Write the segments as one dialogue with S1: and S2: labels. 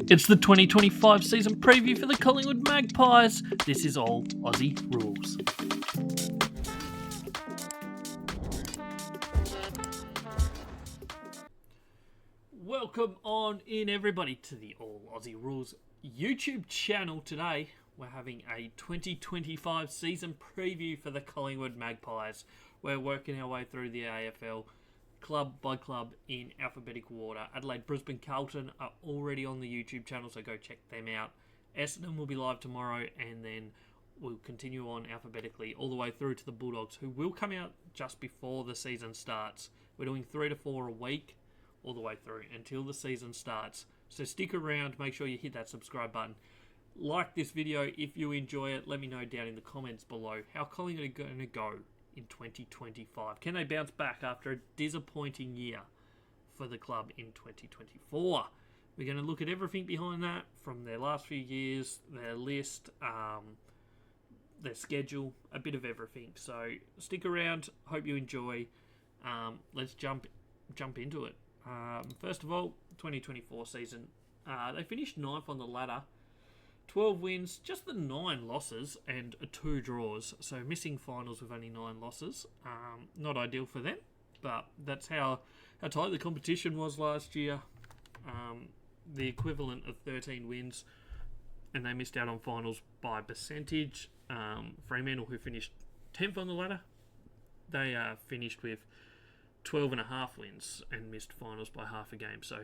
S1: It's the 2025 season preview for the Collingwood Magpies. This is all Aussie rules. Welcome on in, everybody, to the All Aussie Rules YouTube channel. Today, we're having a 2025 season preview for the Collingwood Magpies. We're working our way through the AFL club by club in alphabetical order. Adelaide, Brisbane, Carlton are already on the YouTube channel, so go check them out. Essendon will be live tomorrow, and then we'll continue on alphabetically all the way through to the Bulldogs, who will come out just before the season starts. We're doing 3 to 4 a week all the way through until the season starts. So stick around, make sure you hit that subscribe button. Like this video if you enjoy it. Let me know down in the comments below how Collingwood are going to go in 2025. Can they bounce back after a disappointing year for the club in 2024? We're going to look at everything behind that, from their last few years, their list, their schedule, a bit of everything. So stick around. Hope you enjoy. Let's jump into it. First of all, 2024 season. They finished 9th on the ladder. 12 wins, just the 9 losses and 2 draws. So missing finals with only 9 losses. Not ideal for them, but that's how tight the competition was last year. The equivalent of 13 wins, and they missed out on finals by percentage. Fremantle, who finished 10th on the ladder, they finished with 12.5 wins and missed finals by half a game. So,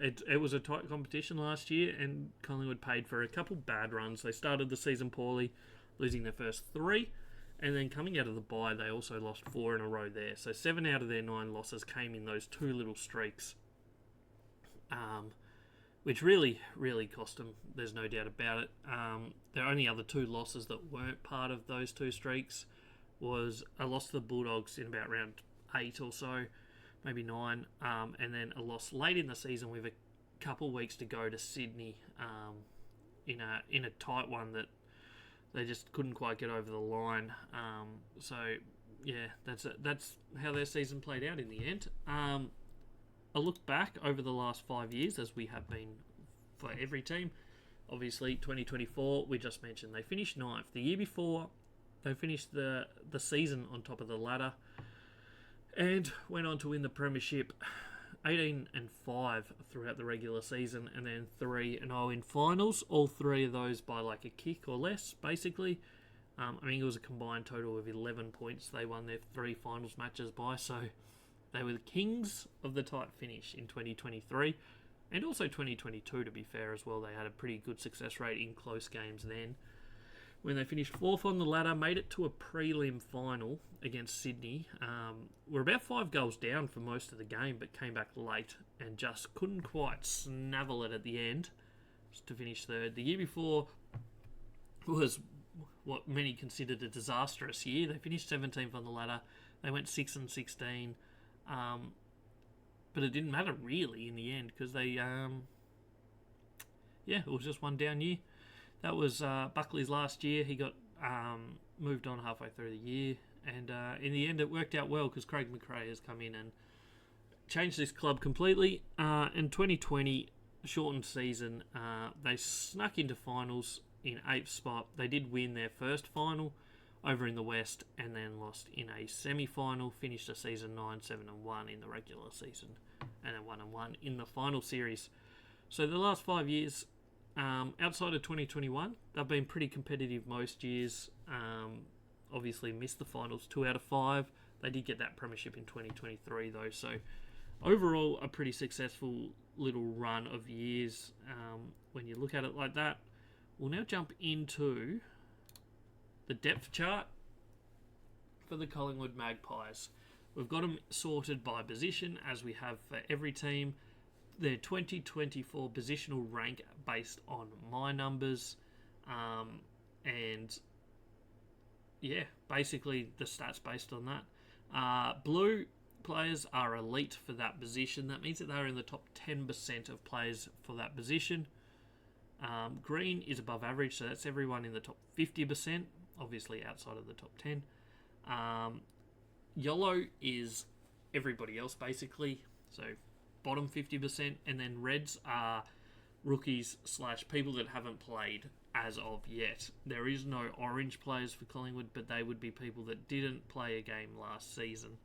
S1: It was a tight competition last year, and Collingwood paid for a couple bad runs. They started the season poorly, losing their first 3, and then coming out of the bye, they also lost 4 in a row there. So 7 out of their 9 losses came in those 2 little streaks, which really, really cost them. There's no doubt about it. Their only other 2 losses that weren't part of those 2 streaks was a loss to the Bulldogs in about round 8 or so, maybe 9, and then a loss late in the season with a couple weeks to go to Sydney in a tight one that they just couldn't quite get over the line. So yeah, that's how their season played out in the end. A look back over the last 5 years, as we have been for every team. Obviously, 2024, we just mentioned they finished 9th. The year before, they finished the season on top of the ladder, and went on to win the premiership, 18-5 throughout the regular season, and then 3-0 in finals. All 3 of those by like a kick or less, basically. I think it was a combined total of 11 points they won their 3 finals matches by. So they were the kings of the tight finish in 2023, and also 2022, to be fair as well. They had a pretty good success rate in close games then. When they finished 4th on the ladder, made it to a prelim final against Sydney. Were about 5 goals down for most of the game, but came back late and just couldn't quite snavel it at the end to finish 3rd. The year before was what many considered a disastrous year. They finished 17th on the ladder. They went 6-16, but it didn't matter really in the end, because they, it was just one down year. That was Buckley's last year. He got moved on halfway through the year. And in the end, it worked out well, because Craig McRae has come in and changed this club completely. In 2020, shortened season, they snuck into finals in 8th spot. They did win their first final over in the West, and then lost in a semi-final. Finished the season 9-7-1 in the regular season, and then 1-1 in the final series. So the last 5 years, outside of 2021, they've been pretty competitive most years. Obviously missed the finals 2 out of 5. They did get that premiership in 2023 though, so overall a pretty successful little run of years when you look at it like that. We'll now jump into the depth chart for the Collingwood Magpies. We've got them sorted by position, as we have for every team. Their 2024 positional rank based on my numbers, and basically the stats based on that. Blue players are elite for that position. That means that they're in the top 10% of players for that position. Green is above average, so that's everyone in the top 50%, obviously outside of the top 10. Yellow is everybody else, basically. So bottom 50%, and then reds are rookies / people that haven't played as of yet. There is no orange players for Collingwood, but they would be people that didn't play a game last season.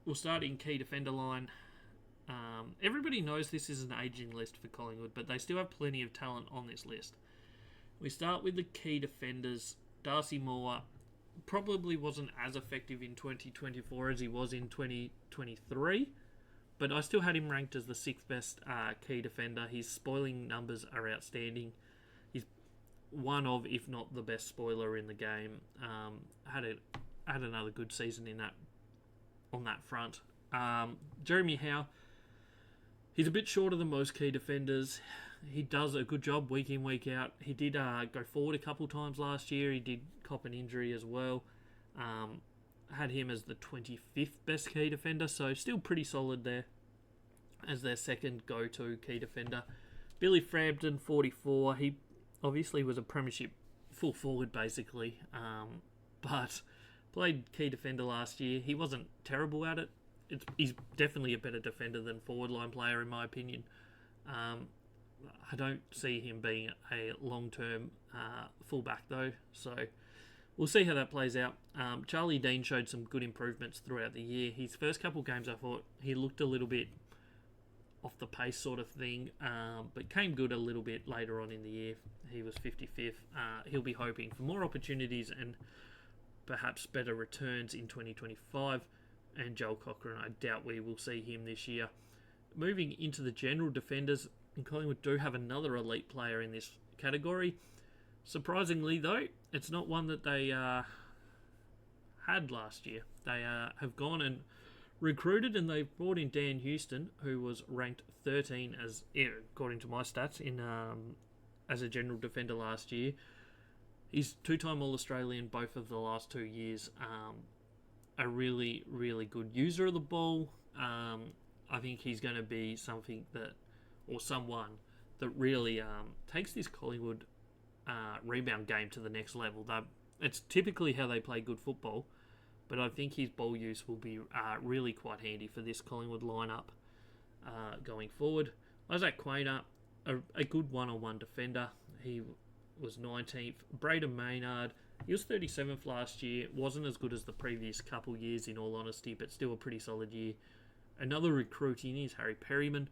S1: We'll start in key defender line. Everybody knows this is an aging list for Collingwood, but they still have plenty of talent on this list. We start with the key defenders. Darcy Moore probably wasn't as effective in 2024 as he was in 2023, but I still had him ranked as the 6th best key defender. His spoiling numbers are outstanding. He's one of, if not the best spoiler in the game. Had another good season in that on that front. Jeremy Howe, he's a bit shorter than most key defenders. He does a good job week in, week out. He did go forward a couple times last year. He did cop an injury as well. Had him as the 25th best key defender, so still pretty solid there as their second go-to key defender. Billy Frampton, 44. He obviously was a premiership full forward, basically, but played key defender last year. He wasn't terrible at it. He's definitely a better defender than forward line player, in my opinion. I don't see him being a long-term fullback, though, so we'll see how that plays out. Charlie Dean showed some good improvements throughout the year. His first couple games, I thought he looked a little bit off the pace sort of thing, but came good a little bit later on in the year. He was 55th. He'll be hoping for more opportunities and perhaps better returns in 2025. And Joel Cochran, I doubt we will see him this year. Moving into the general defenders, and Collingwood do have another elite player in this category. Surprisingly, though, it's not one that they had last year. They have gone and recruited, and they've brought in Dan Houston, who was ranked 13 as, according to my stats, in as a general defender last year. He's 2-time All-Australian both of the last 2 years. A really, really good user of the ball. I think he's going to be someone that really takes this Collingwood rebound game to the next level. It's typically how they play good football, but I think his ball use will be really quite handy for this Collingwood lineup going forward. Isaac Quainer, a good one-on-one defender. He was 19th. Braden Maynard, he was 37th last year. Wasn't as good as the previous couple years, in all honesty, but still a pretty solid year. Another recruit in is Harry Perryman.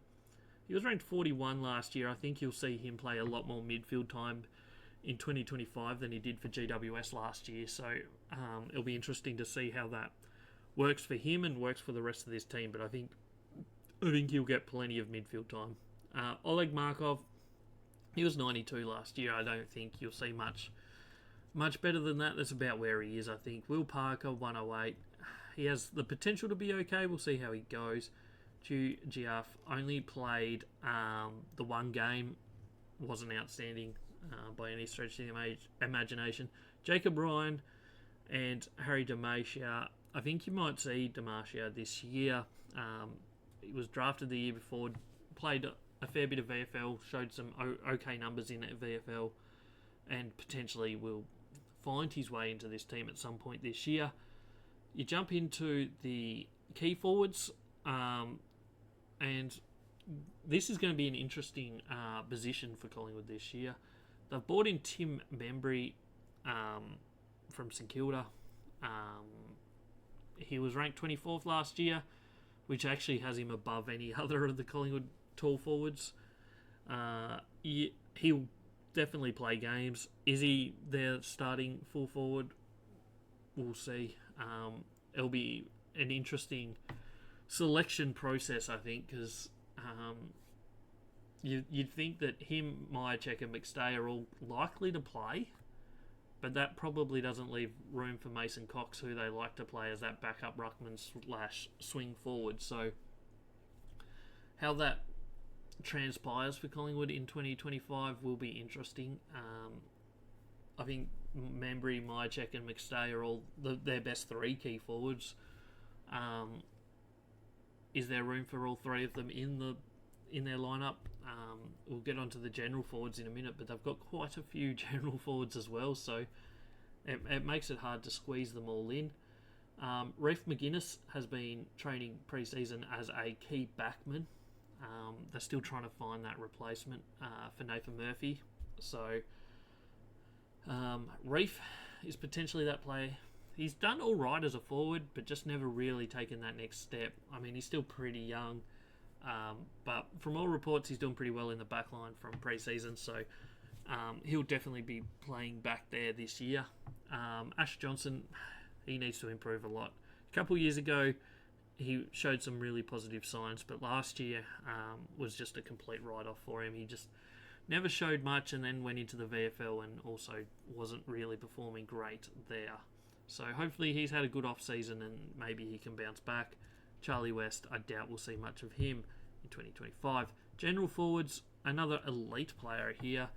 S1: He was ranked 41 last year. I think you'll see him play a lot more midfield time in 2025 than he did for GWS last year. So it'll be interesting to see how that works for him and works for the rest of this team. But I think he'll get plenty of midfield time. Oleg Markov, he was 92 last year. I don't think you'll see much better than that. That's about where he is, I think. Will Parker, 108. He has the potential to be okay. We'll see how he goes. Giaff only played the one game. Wasn't outstanding by any stretch of the imagination. Jacob Ryan and Harry Demacia. I think you might see Demacia this year. He was drafted the year before. Played a fair bit of VFL. Showed some okay numbers in VFL. And potentially will find his way into this team at some point this year. You jump into the key forwards, and this is going to be an interesting position for Collingwood this year. They've brought in Tim Membry from St Kilda. He was ranked 24th last year, which actually has him above any other of the Collingwood tall forwards. He'll definitely play games. Is he their starting full forward? We'll see. It'll be an interesting selection process, I think, because you'd think that him, Myercheck and McStay are all likely to play, but that probably doesn't leave room for Mason Cox, who they like to play as that backup ruckman / swing forward. So how that transpires for Collingwood in 2025 will be interesting. I think Membry, Myercheck and McStay are all their best 3 key forwards. Is there room for all 3 of them in their lineup? We'll get onto the general forwards in a minute, but they've got quite a few general forwards as well, so it makes it hard to squeeze them all in. Reef McGuinness has been training pre-season as a key backman. They're still trying to find that replacement for Nathan Murphy. So Reef is potentially that player. He's done all right as a forward, but just never really taken that next step. I mean, he's still pretty young, but from all reports, he's doing pretty well in the back line from pre-season, so he'll definitely be playing back there this year. Ash Johnson, he needs to improve a lot. A couple years ago, he showed some really positive signs, but last year was just a complete write-off for him. He just never showed much and then went into the VFL and also wasn't really performing great there. So hopefully he's had a good off-season and maybe he can bounce back. Charlie West, I doubt we'll see much of him in 2025. General forwards, another elite player here.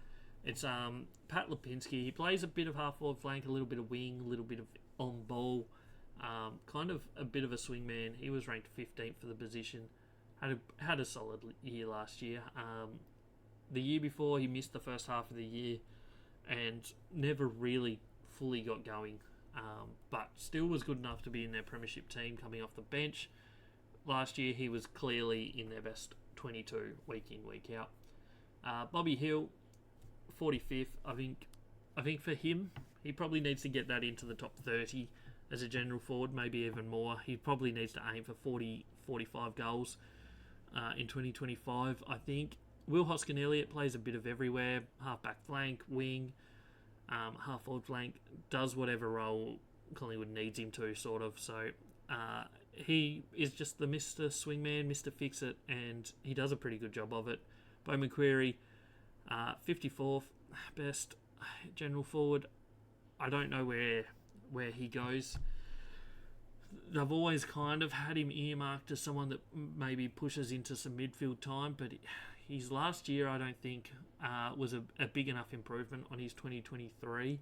S1: It's Pat Lipinski. He plays a bit of half-forward flank, a little bit of wing, a little bit of on-ball. Kind of a bit of a swingman. He was ranked 15th for the position. Had a solid year last year. The year before, he missed the first half of the year and never really fully got going. But still was good enough to be in their premiership team coming off the bench. Last year, he was clearly in their best 22 week in, week out. Bobby Hill, 45th. I think for him, he probably needs to get that into the top 30 as a general forward, maybe even more. He probably needs to aim for 40, 45 goals in 2025, I think. Will Hoskin-Elliott plays a bit of everywhere, half-back flank, wing, half-forward flank, does whatever role Collingwood needs him to, sort of. So he is just the Mr. Swingman, Mr. Fix-It, and he does a pretty good job of it. Bo McQuarrie, 54th best general forward. I don't know where he goes. They've always kind of had him earmarked as someone that maybe pushes into some midfield time, but his last year, I don't think, was a big enough improvement on his 2023.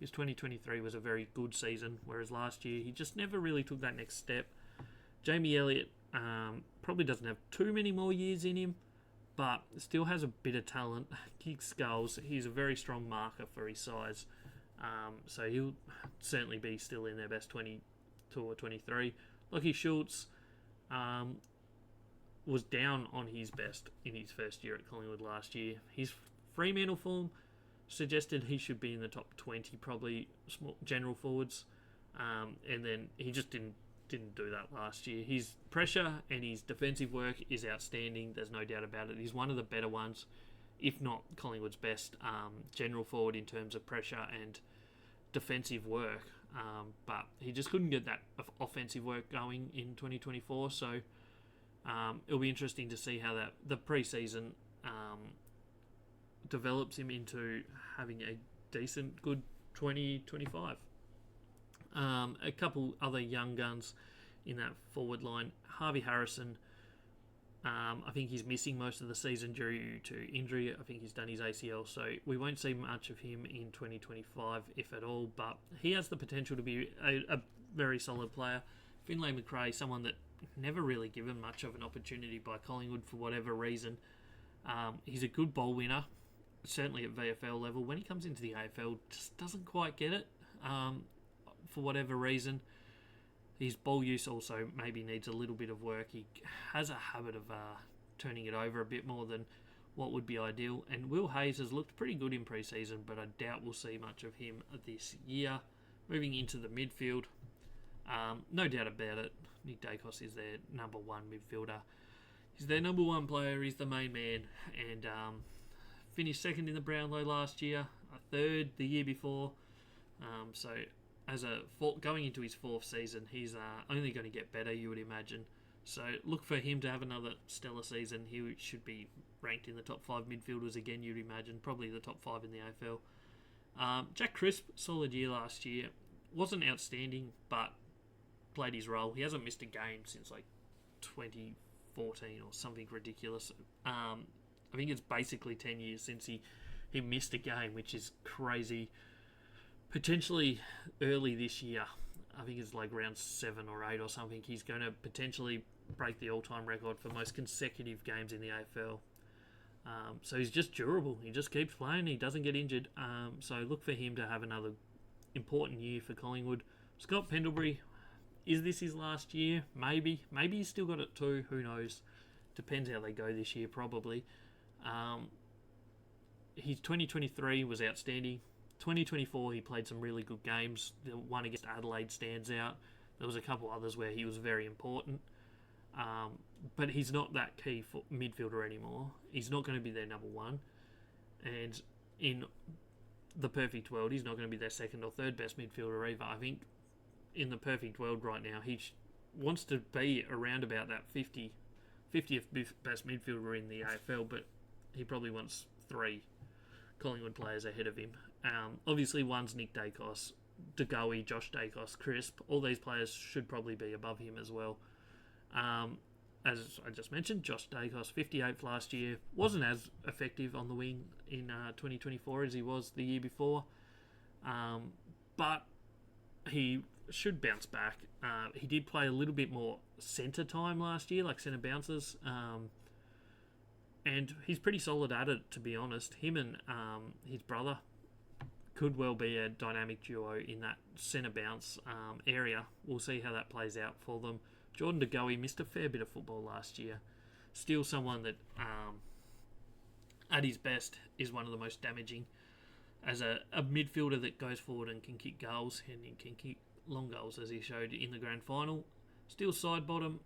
S1: His 2023 was a very good season, whereas last year he just never really took that next step. Jamie Elliott probably doesn't have too many more years in him, but still has a bit of talent, kicks goals. He's a very strong marker for his size. So he'll certainly be still in their best 22 or 23. Lockie Schultz was down on his best in his first year at Collingwood last year. His Fremantle form suggested he should be in the top 20, probably small general forwards, and then he just didn't do that last year. His pressure and his defensive work is outstanding. There's no doubt about it. He's one of the better ones, if not Collingwood's best general forward in terms of pressure and defensive work. But he just couldn't get that offensive work going in 2024. So it'll be interesting to see how the pre-season develops him into having a decent, good 2025. A couple other young guns in that forward line. Harvey Harrison, I think he's missing most of the season due to injury. I think he's done his ACL, so we won't see much of him in 2025, if at all, but he has the potential to be a very solid player. Finlay McRae, someone that never really given much of an opportunity by Collingwood for whatever reason. He's a good ball winner, certainly at VFL level. When he comes into the AFL, just doesn't quite get it for whatever reason. His ball use also maybe needs a little bit of work. He has a habit of turning it over a bit more than what would be ideal. And Will Hayes has looked pretty good in pre-season, but I doubt we'll see much of him this year. Moving into the midfield, no doubt about it, Nick Dacos is their number one midfielder. He's their number one player. He's the main man, and finished second in the Brownlow last year, third the year before. So going into his fourth season, he's only going to get better, you would imagine. So look for him to have another stellar season. He should be ranked in the top 5 midfielders again, you'd imagine. Probably the top 5 in the AFL. Jack Crisp, solid year last year. Wasn't outstanding, but played his role. He hasn't missed a game since like 2014 or something ridiculous. I think it's basically 10 years since he missed a game, which is crazy. Potentially early this year, I think it's like round 7 or 8 or something, he's going to potentially break the all-time record for most consecutive games in the AFL. So he's just durable. He just keeps playing. He doesn't get injured. So look for him to have another important year for Collingwood. Scott Pendlebury, Is this his last year? Maybe. Maybe he's still got it too. Who knows? Depends how they go this year, probably. His 2023 was outstanding. 2024, he played some really good games. The one against Adelaide stands out. There was a couple others where he was very important. But he's not that key for midfielder anymore. He's not going to be their number one. And in the perfect world, he's not going to be their second or third best midfielder either. I think in the perfect world right now, he wants to be around about that 50th best midfielder in the AFL, but he probably wants 3 Collingwood players ahead of him. Obviously, one's Nick Dacos, De Goey, Josh Dacos, Crisp. All these players should probably be above him as well. As I just mentioned, Josh Dacos, 58th last year, wasn't as effective on the wing in 2024 as he was the year before, but he should bounce back. He did play a little bit more centre time last year, like centre bounces, and he's pretty solid at it, to be honest. Him and his brother could well be a dynamic duo in that centre bounce area. We'll see how that plays out for them. Jordan De Goey missed a fair bit of football last year. Still someone that, at his best, is one of the most damaging. As a midfielder that goes forward and can kick goals, and he can kick long goals, as he showed in the grand final. Still side bottom.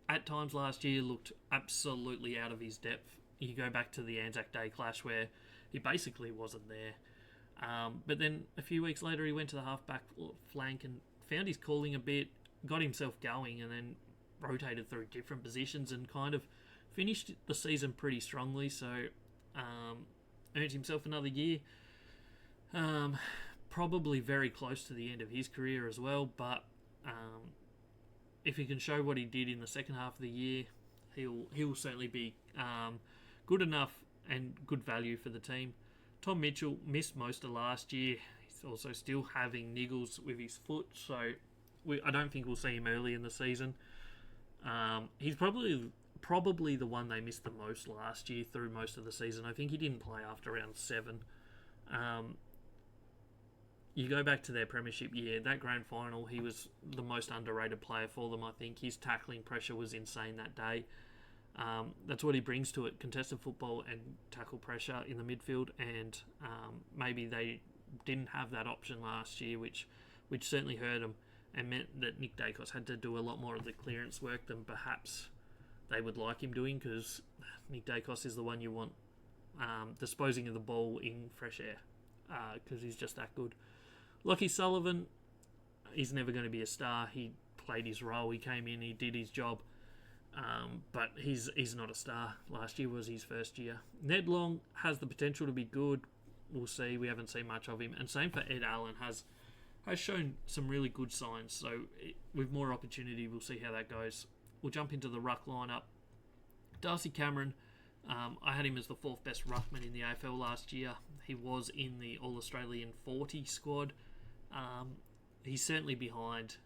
S1: At times last year, looked absolutely out of his depth. You go back to the Anzac Day clash where he basically wasn't there. But then a few weeks later, he went to the half-back flank and found his calling a bit, got himself going, and then rotated through different positions and kind of finished the season pretty strongly. So earned himself another year. Probably very close to the end of his career as well, but if he can show what he did in the second half of the year, he'll certainly be good enough and good value for the team. Tom Mitchell missed most of last year. He's also still having niggles with his foot, so I don't think we'll see him early in the season. He's probably the one they missed the most last year through most of the season. I think he didn't play after round 7. You go back to their premiership year, that grand final, he was the most underrated player for them, I think. His tackling pressure was insane that day. That's what he brings to it, contested football and tackle pressure in the midfield, and maybe they didn't have that option last year, which certainly hurt them and meant that Nick Dacos had to do a lot more of the clearance work than perhaps they would like him doing, because Nick Dacos is the one you want disposing of the ball in fresh air, because he's just that good. Lachie Sullivan, he's never going to be a star. He played his role. He came in, he did his job. But he's not a star. Last year was his first year. Ned Long has the potential to be good. We'll see. We haven't seen much of him. And same for Ed Allen. Has shown some really good signs. So with more opportunity, we'll see how that goes. We'll jump into the ruck lineup. Darcy Cameron, I had him as the 4th best ruckman in the AFL last year. He was in the All-Australian 40 squad. He's certainly behind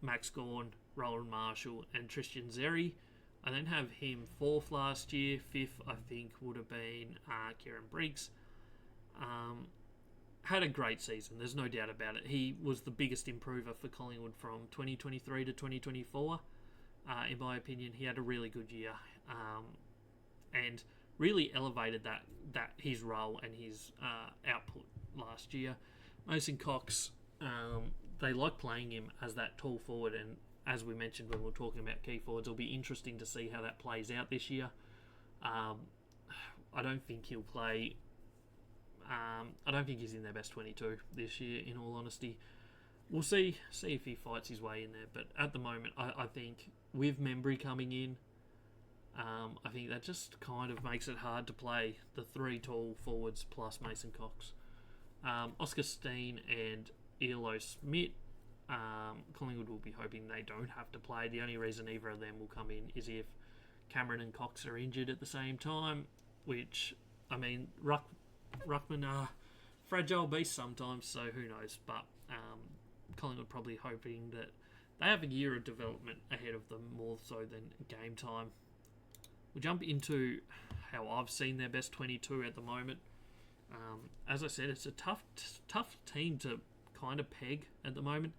S1: Max Gawn, Roland Marshall and Tristan Xerri. I then have him 4th last year. 5th, I think, would have been Kieran Briggs. Had a great season, there's no doubt about it. He was the biggest improver for Collingwood from 2023 to 2024. In my opinion, he had a really good year, and really elevated that his role and his output last year. Mason Cox, they like playing him as that tall forward, and as we mentioned when we were talking about key forwards, it'll be interesting to see how that plays out this year. I don't think he'll play. I don't think he's in their best 22 this year, in all honesty. We'll see if he fights his way in there, but at the moment, I think with Membry coming in, I think that just kind of makes it hard to play the 3 tall forwards plus Mason Cox. Oscar Steen and Elo Smith, Collingwood will be hoping they don't have to play. The only reason either of them will come in is if Cameron and Cox are injured at the same time, which, I mean, ruckmen are fragile beasts sometimes, so who knows. But Collingwood probably hoping that they have a year of development ahead of them, more so than game time. We'll jump into how I've seen their best 22 at the moment. As I said, it's a tough team to kind of peg at the moment.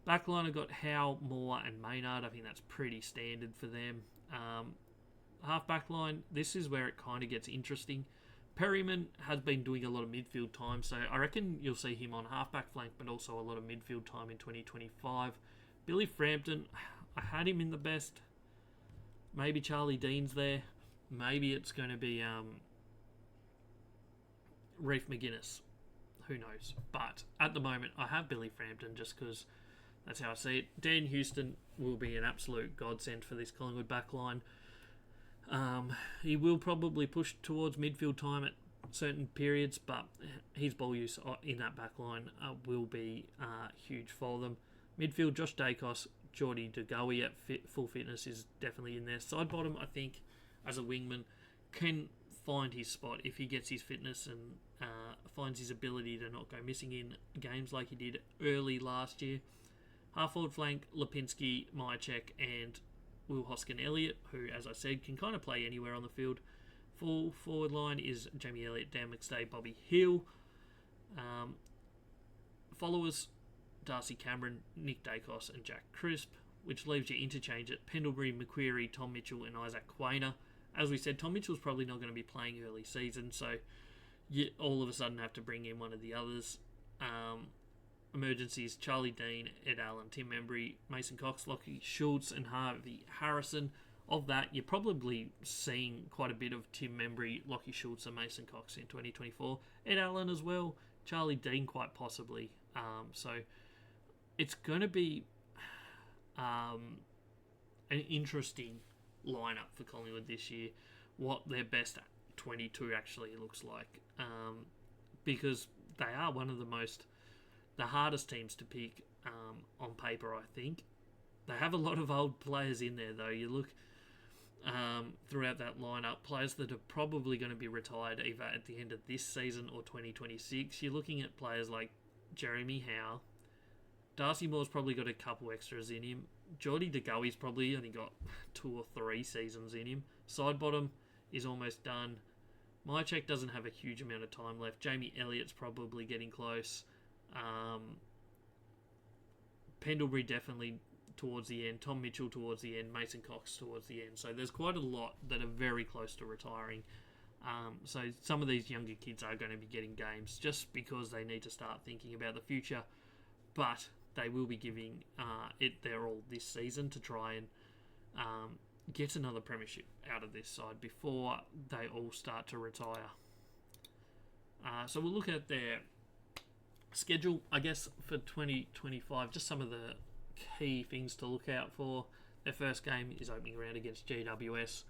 S1: Backline, I've got Howe, Moore and Maynard. I think that's pretty standard for them. Half backline, this is where it kind of gets interesting. Perryman has been doing a lot of midfield time, so I reckon you'll see him on half-back flank, but also a lot of midfield time in 2025. Billy Frampton, I had him in the best. Maybe Charlie Dean's there. Maybe it's going to be Reef McGuinness. Who knows? But at the moment, I have Billy Frampton just because that's how I see it. Dan Houston will be an absolute godsend for this Collingwood backline. He will probably push towards midfield time at certain periods, but his ball use in that back line will be huge for them. Midfield, Josh Dacos, Geordie DeGoey at full fitness is definitely in there. Side bottom, I think, as a wingman, can find his spot if he gets his fitness and finds his ability to not go missing in games like he did early last year. Half forward flank, Lipinski, Myercheck and Will Hoskin-Elliott, who, as I said, can kind of play anywhere on the field. Full forward line is Jamie Elliott, Dan McStay, Bobby Hill. Followers, Darcy Cameron, Nick Dacos and Jack Crisp, which leaves you interchange at Pendlebury, McQuarrie, Tom Mitchell and Isaac Quainer. As we said, Tom Mitchell's probably not going to be playing early season, so you all of a sudden have to bring in one of the others. Emergencies, Charlie Dean, Ed Allen, Tim Membry, Mason Cox, Lockie Schultz and Harvey Harrison. Of that, you're probably seeing quite a bit of Tim Membry, Lockie Schultz and Mason Cox in 2024. Ed Allen as well, Charlie Dean quite possibly. So it's going to be an interesting lineup for Collingwood this year, what their best 22 actually looks like. Because they are one of the hardest teams to pick on paper, I think. They have a lot of old players in there, though. You look throughout that lineup, players that are probably going to be retired either at the end of this season or 2026. You're looking at players like Jeremy Howe. Darcy Moore's probably got a couple extras in him. Geordie DeGoey's probably only got 2 or 3 seasons in him. Side bottom is almost done. Myercheck doesn't have a huge amount of time left. Jamie Elliott's probably getting close. Pendlebury definitely towards the end, Tom Mitchell towards the end, Mason Cox towards the end. So there's quite a lot that are very close to retiring. So some of these younger kids are going to be getting games just because they need to start thinking about the future. But they will be giving it their all this season to try and get another premiership out of this side before they all start to retire. So we'll look at their schedule, I guess, for 2025. Just some of the key things to look out for. Their first game is opening round against GWS.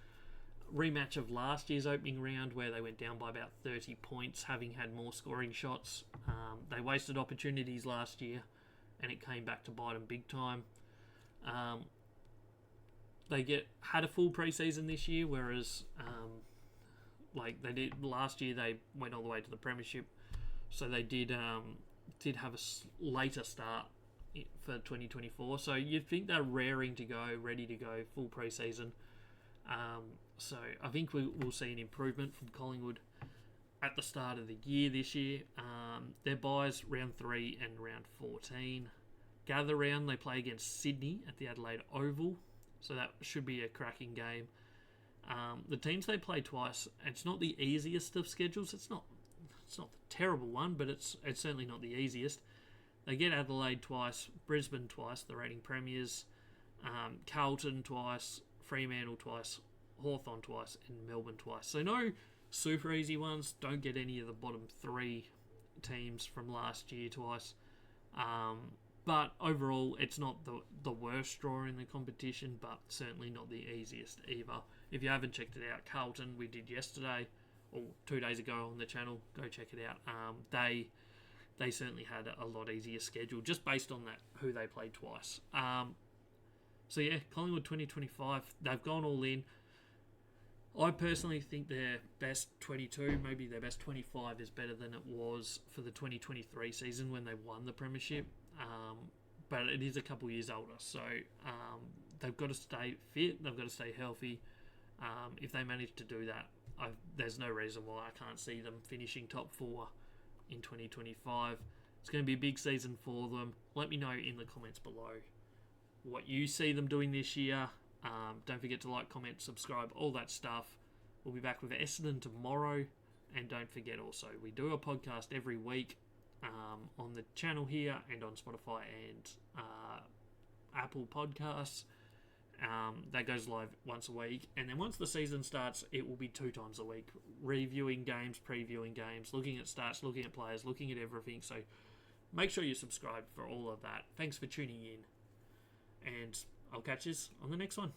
S1: Rematch of last year's opening round where they went down by about 30 points, having had more scoring shots. They wasted opportunities last year and it came back to bite them big time. They had a full preseason this year, whereas like they did last year, they went all the way to the premiership, so they did have a later start for 2024. So you'd think they're raring to go, ready to go, full preseason. So I think we'll see an improvement from Collingwood at the start of the year this year. Their buys round 3 and round 14. Gather round, they play against Sydney at the Adelaide Oval, so that should be a cracking game. The teams they play twice, it's not the easiest of schedules. It's not the terrible one, but it's certainly not the easiest. They get Adelaide twice, Brisbane twice, the reigning premiers, Carlton twice, Fremantle twice, Hawthorn twice, and Melbourne twice. So no super easy ones. Don't get any of the bottom 3 teams from last year twice. But overall, it's not the worst draw in the competition, but certainly not the easiest either. If you haven't checked it out, Carlton, we did yesterday, or 2 days ago on the channel, go check it out. They certainly had a lot easier schedule, just based on that, who they played twice. So yeah, Collingwood 2025, they've gone all in. I personally think their best 22, maybe their best 25 is better than it was for the 2023 season when they won the premiership. But it is a couple years older, so they've got to stay fit, they've got to stay healthy. If they manage to do that, there's no reason why I can't see them finishing top 4 in 2025. It's going to be a big season for them. Let me know in the comments below what you see them doing this year. Don't forget to like, comment, subscribe, all that stuff. We'll be back with Essendon tomorrow. And don't forget also, we do a podcast every week on the channel here and on Spotify and Apple Podcasts. That goes live once a week. And then once the season starts, it will be 2 times a week. Reviewing games, previewing games, looking at stats, looking at players, looking at everything. So make sure you subscribe for all of that. Thanks for tuning in. And I'll catch you on the next one.